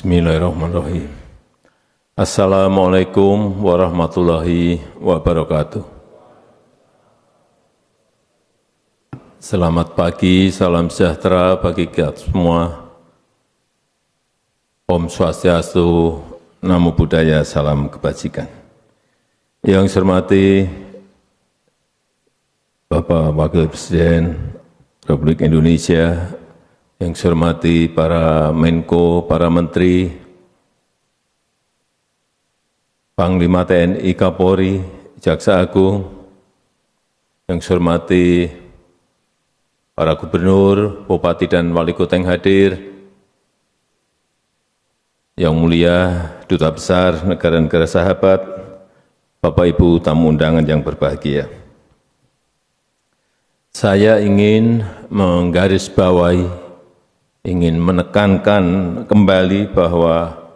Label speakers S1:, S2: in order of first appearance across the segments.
S1: Bismillahirrahmanirrahim. Assalamualaikum warahmatullahi wabarakatuh. Selamat pagi, salam sejahtera bagi kita semua. Om Swastiastu, Namo Buddhaya, salam kebajikan. Yang saya hormati Bapak Wakil Presiden Republik Indonesia, yang saya hormati para Menko, para Menteri, Panglima TNI, Kapolri, Jaksa Agung, yang saya hormati para Gubernur, Bupati dan Wali Kota yang hadir, yang mulia Duta Besar negara-negara sahabat, Bapak Ibu tamu undangan yang berbahagia. Saya ingin menggarisbawahi, ingin menekankan kembali bahwa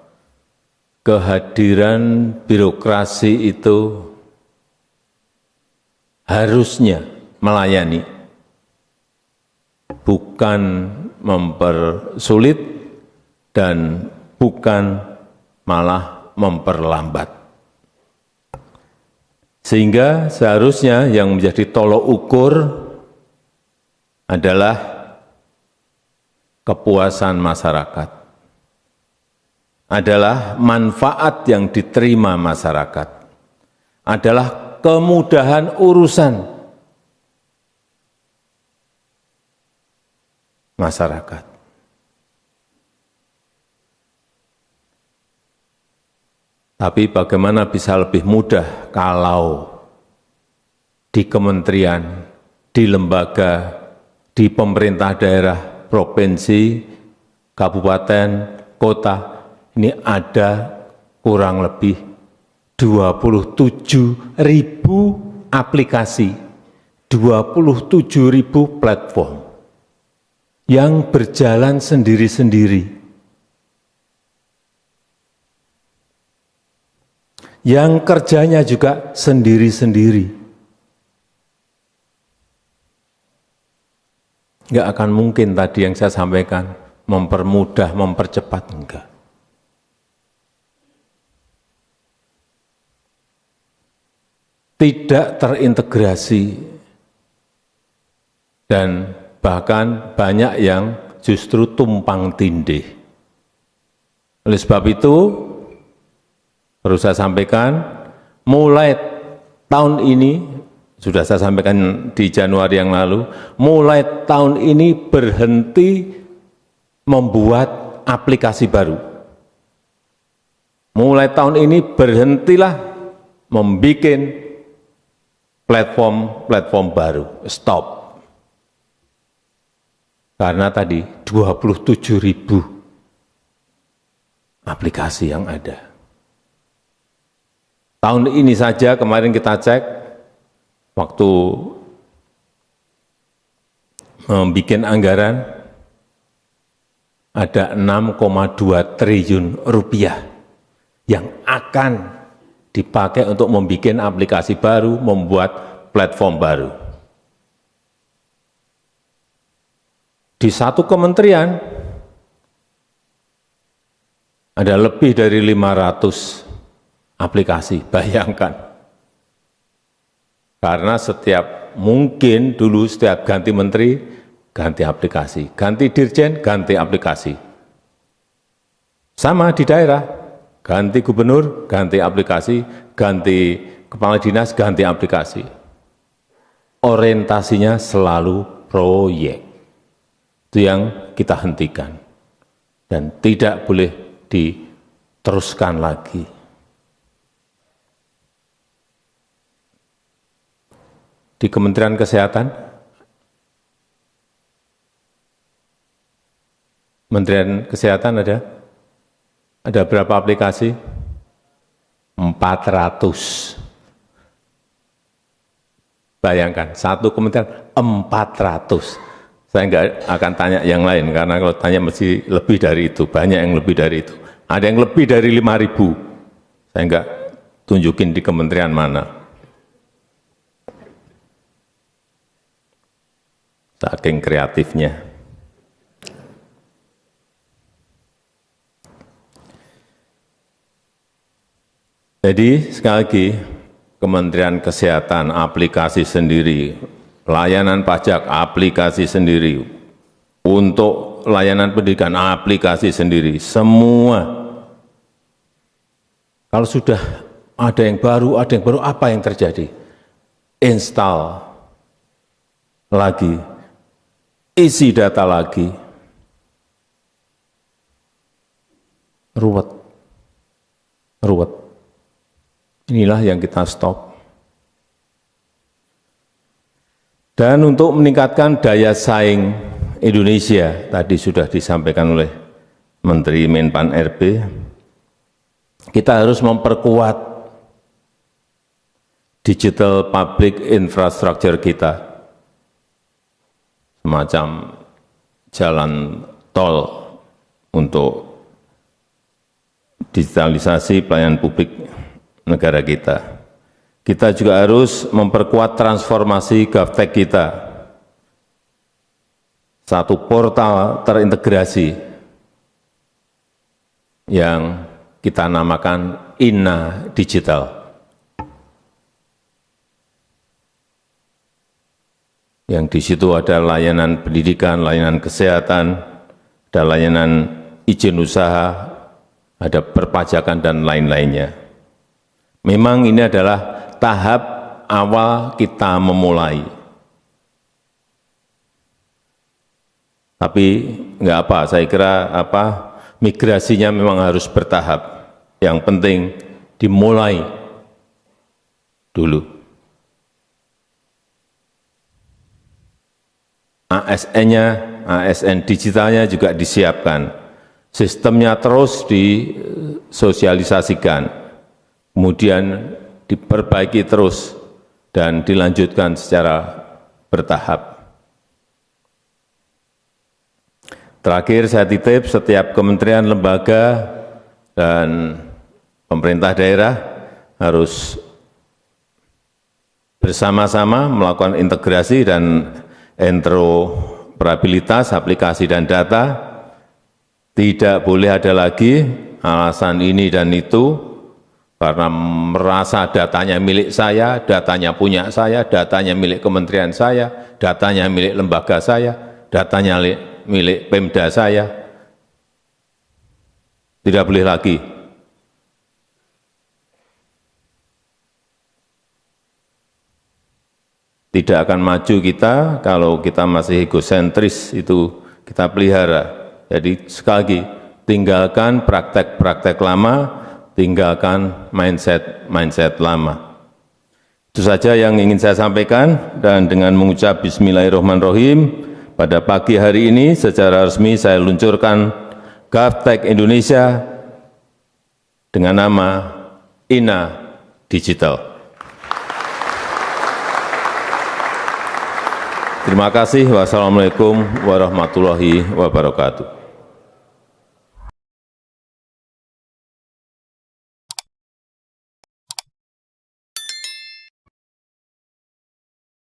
S1: kehadiran birokrasi itu harusnya melayani, bukan mempersulit dan bukan malah memperlambat. Sehingga seharusnya yang menjadi tolok ukur adalah kepuasan masyarakat, adalah manfaat yang diterima masyarakat, adalah kemudahan urusan masyarakat. Tapi bagaimana bisa lebih mudah kalau di kementerian, di lembaga, di pemerintah daerah, provinsi, kabupaten, kota, ini ada kurang lebih 27.000 aplikasi, 27.000 platform yang berjalan sendiri-sendiri, yang kerjanya juga sendiri-sendiri. Enggak akan mungkin tadi yang saya sampaikan, mempermudah, mempercepat, enggak. Tidak terintegrasi dan bahkan banyak yang justru tumpang tindih. Oleh sebab itu, perlu saya sampaikan, mulai tahun ini, sudah saya sampaikan di Januari yang lalu, mulai tahun ini berhenti membuat aplikasi baru. Mulai tahun ini berhentilah membuat platform baru. Stop. Karena tadi 27.000 aplikasi yang ada. Tahun ini saja kemarin kita cek, waktu membuat anggaran ada 6,2 triliun rupiah yang akan dipakai untuk membuat aplikasi baru, membuat platform baru. Di satu kementerian ada lebih dari 500 aplikasi, bayangkan. Karena mungkin dulu setiap ganti menteri, ganti aplikasi. Ganti dirjen, ganti aplikasi. Sama di daerah, ganti gubernur, ganti aplikasi, ganti kepala dinas, ganti aplikasi. Orientasinya selalu proyek. Itu yang kita hentikan. Dan tidak boleh diteruskan lagi. Di Kementerian Kesehatan, ada berapa aplikasi? 400. Bayangkan, satu kementerian 400. Saya enggak akan tanya yang lain, karena kalau tanya mesti lebih dari itu, banyak yang lebih dari itu. Ada yang lebih dari 5.000. Saya enggak tunjukin di kementerian mana. Saking kreatifnya. Jadi sekali lagi, Kementerian Kesehatan aplikasi sendiri, layanan pajak aplikasi sendiri, untuk layanan pendidikan aplikasi sendiri, semua. Kalau sudah ada yang baru, apa yang terjadi? Install lagi, isi data lagi, ruwet. Inilah yang kita stop. Dan untuk meningkatkan daya saing Indonesia, tadi sudah disampaikan oleh Menteri Menpan RB, kita harus memperkuat digital public infrastructure kita, semacam jalan tol untuk digitalisasi pelayanan publik negara kita. Kita juga harus memperkuat transformasi GovTech kita, satu portal terintegrasi yang kita namakan INA Digital. Yang di situ ada layanan pendidikan, layanan kesehatan, ada layanan izin usaha, ada perpajakan dan lain-lainnya. Memang ini adalah tahap awal kita memulai. Tapi enggak apa, saya kira migrasinya memang harus bertahap. Yang penting dimulai dulu. ASN-nya, ASN digitalnya juga disiapkan. Sistemnya terus disosialisasikan. Kemudian diperbaiki terus dan dilanjutkan secara bertahap. Terakhir saya titip setiap kementerian, lembaga, dan pemerintah daerah harus bersama-sama melakukan integrasi dan interoperabilitas aplikasi dan data. Tidak boleh ada lagi alasan ini dan itu, karena merasa datanya milik saya, datanya punya saya, datanya milik kementerian saya, datanya milik lembaga saya, datanya milik Pemda saya. Tidak boleh lagi. Tidak akan maju kita kalau kita masih egosentris, itu kita pelihara. Jadi sekali lagi, tinggalkan praktek-praktek lama, tinggalkan mindset lama. Itu saja yang ingin saya sampaikan, dan dengan mengucap Bismillahirrahmanirrahim, pada pagi hari ini secara resmi saya luncurkan GovTech Indonesia dengan nama INA Digital. Terima kasih. Wassalamualaikum warahmatullahi wabarakatuh.